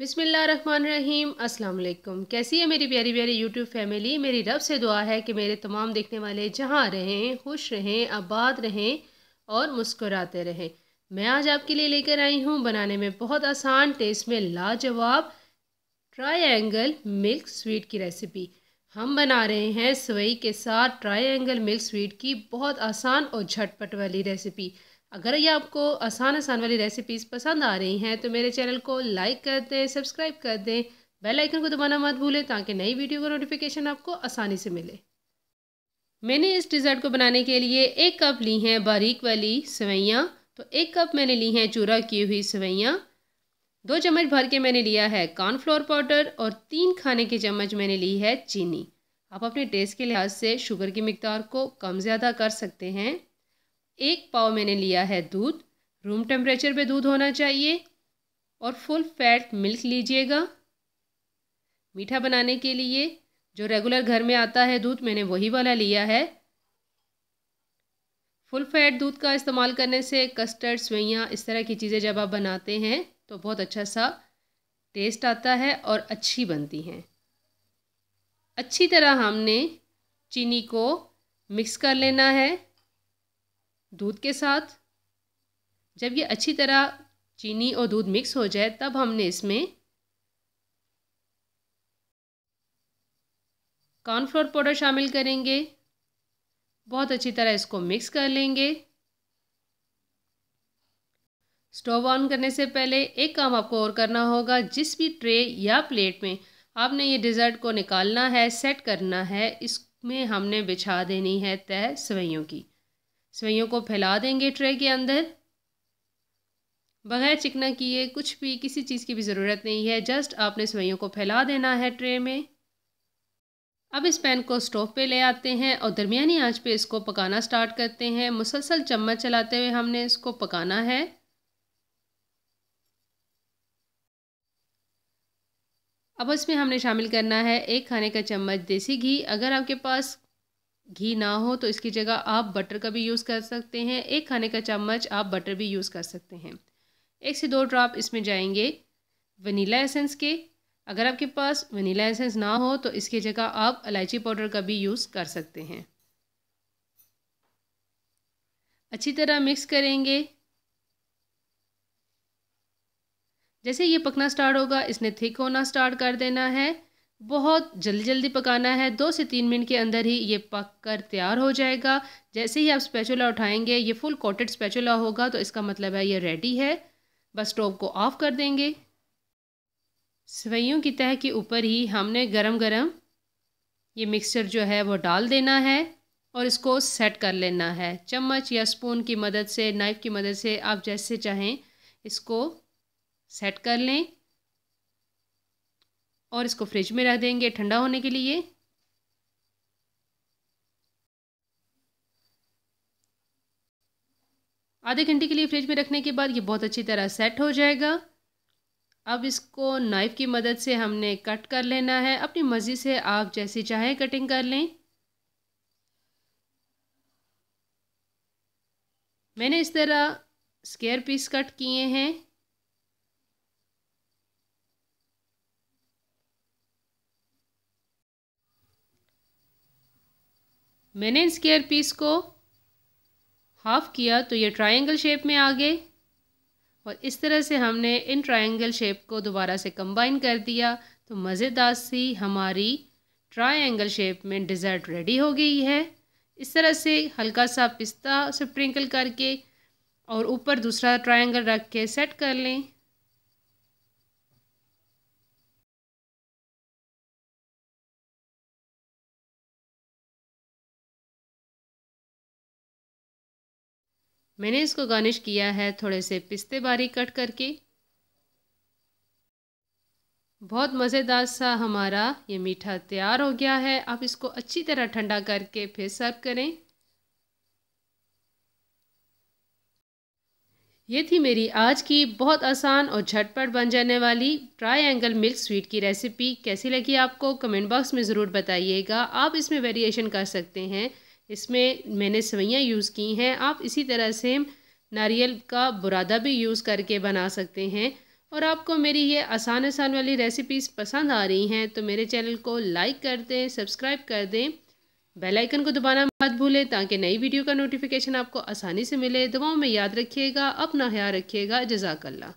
बिस्मिल्लाहिर्रहमानिर्रहीम। अस्सलाम वालेकुम। कैसी है मेरी प्यारी प्यारी यूट्यूब फैमिली। मेरी रब से दुआ है कि मेरे तमाम देखने वाले जहाँ रहें, खुश रहें, आबाद रहें और मुस्कुराते रहें। मैं आज आपके लिए लेकर आई हूँ बनाने में बहुत आसान, टेस्ट में लाजवाब ट्रायंगल मिल्क स्वीट की रेसिपी। हम बना रहे हैं सेवई के साथ ट्रायंगल मिल्क स्वीट की बहुत आसान और झटपट वाली रेसिपी। अगर ये आपको आसान वाली रेसिपीज़ पसंद आ रही हैं तो मेरे चैनल को लाइक कर दें, सब्सक्राइब कर दें, बेल आइकन को दबाना मत भूलें ताकि नई वीडियो का नोटिफिकेशन आपको आसानी से मिले। मैंने इस डिज़र्ट को बनाने के लिए 1 कप ली हैं बारीक वाली सेवइयाँ। तो 1 कप मैंने ली हैं चूरा की हुई सेवइयाँ। 2 चम्मच भर के मैंने लिया है कॉर्नफ्लोर पाउडर और 3 खाने के चम्मच मैंने ली है चीनी। आप अपने टेस्ट के लिहाज से शुगर की मिकदार को कम ज़्यादा कर सकते हैं। 1 पाव मैंने लिया है दूध। रूम टेम्परेचर पे दूध होना चाहिए और फुल फैट मिल्क लीजिएगा। मीठा बनाने के लिए जो रेगुलर घर में आता है दूध, मैंने वही वाला लिया है। फुल फैट दूध का इस्तेमाल करने से कस्टर्ड, सेवइयाँ, इस तरह की चीज़ें जब आप बनाते हैं तो बहुत अच्छा सा टेस्ट आता है और अच्छी बनती हैं। अच्छी तरह हमने चीनी को मिक्स कर लेना है दूध के साथ। जब ये अच्छी तरह चीनी और दूध मिक्स हो जाए तब हमने इसमें कॉर्नफ्लोर पाउडर शामिल करेंगे। बहुत अच्छी तरह इसको मिक्स कर लेंगे। स्टोव ऑन करने से पहले एक काम आपको और करना होगा। जिस भी ट्रे या प्लेट में आपने ये डिज़र्ट को निकालना है, सेट करना है, इसमें हमने बिछा देनी है तह सेवइयों की। सेवइयों को फैला देंगे ट्रे के अंदर। बगैर चिकना किए कुछ भी, किसी चीज़ की भी ज़रूरत नहीं है, जस्ट आपने सेवइयों को फैला देना है ट्रे में। अब इस पैन को स्टोव पे ले आते हैं और दरमियानी आंच पे इसको पकाना स्टार्ट करते हैं। मुसलसल चम्मच चलाते हुए हमने इसको पकाना है। अब इसमें हमने शामिल करना है 1 खाने का चम्मच देसी घी। अगर आपके पास घी ना हो तो इसकी जगह आप बटर का भी यूज़ कर सकते हैं। 1 खाने का चम्मच आप बटर भी यूज़ कर सकते हैं। 1 से 2 ड्रॉप इसमें जाएंगे वनीला एसेंस के। अगर आपके पास वनीला एसेंस ना हो तो इसकी जगह आप इलायची पाउडर का भी यूज़ कर सकते हैं। अच्छी तरह मिक्स करेंगे। जैसे ये पकना स्टार्ट होगा, इसने थिक होना स्टार्ट कर देना है। बहुत जल्दी जल्दी पकाना है। 2 से 3 मिनट के अंदर ही ये पक कर तैयार हो जाएगा। जैसे ही आप स्पैचुला उठाएंगे, ये फुल कोटेड स्पैचुला होगा तो इसका मतलब है ये रेडी है। बस स्टोव को ऑफ कर देंगे। सेवइयों की तह के ऊपर ही हमने गरम गरम ये मिक्सचर जो है वो डाल देना है और इसको सेट कर लेना है। चम्मच या स्पून की मदद से, नाइफ़ की मदद से, आप जैसे चाहें इसको सेट कर लें और इसको फ्रिज में रख देंगे ठंडा होने के लिए। आधे घंटे के लिए फ्रिज में रखने के बाद ये बहुत अच्छी तरह सेट हो जाएगा। अब इसको नाइफ़ की मदद से हमने कट कर लेना है। अपनी मर्ज़ी से आप जैसी चाहें कटिंग कर लें। मैंने इस तरह स्क्वायर पीस कट किए हैं। मैंने इन स्क्वायर पीस को हाफ़ किया तो ये ट्रायंगल शेप में आ गए और इस तरह से हमने इन ट्रायंगल शेप को दोबारा से कंबाइन कर दिया तो मज़ेदार सी हमारी ट्रायंगल शेप में डिज़र्ट रेडी हो गई है। इस तरह से हल्का सा पिस्ता स्प्रिंकल करके और ऊपर दूसरा ट्रायंगल रख के सेट कर लें। मैंने इसको गार्निश किया है थोड़े से पिस्ते बारीक कट करके। बहुत मज़ेदार सा हमारा ये मीठा तैयार हो गया है। आप इसको अच्छी तरह ठंडा करके फिर सर्व करें। ये थी मेरी आज की बहुत आसान और झटपट बन जाने वाली ट्रायंगल मिल्क स्वीट की रेसिपी। कैसी लगी आपको कमेंट बॉक्स में ज़रूर बताइएगा। आप इसमें वेरिएशन कर सकते हैं। इसमें मैंने सेवइयाँ यूज़ की हैं। आप इसी तरह से नारियल का बुरादा भी यूज़ करके बना सकते हैं और आपको मेरी ये आसान आसान वाली रेसिपीज़ पसंद आ रही हैं तो मेरे चैनल को लाइक कर दें, सब्सक्राइब कर दें, बेल आइकन को दबाना मत भूलें ताकि नई वीडियो का नोटिफिकेशन आपको आसानी से मिले। दुआओं में याद रखिएगा, अपना ख्याल रखिएगा। जज़ाकल्लाह।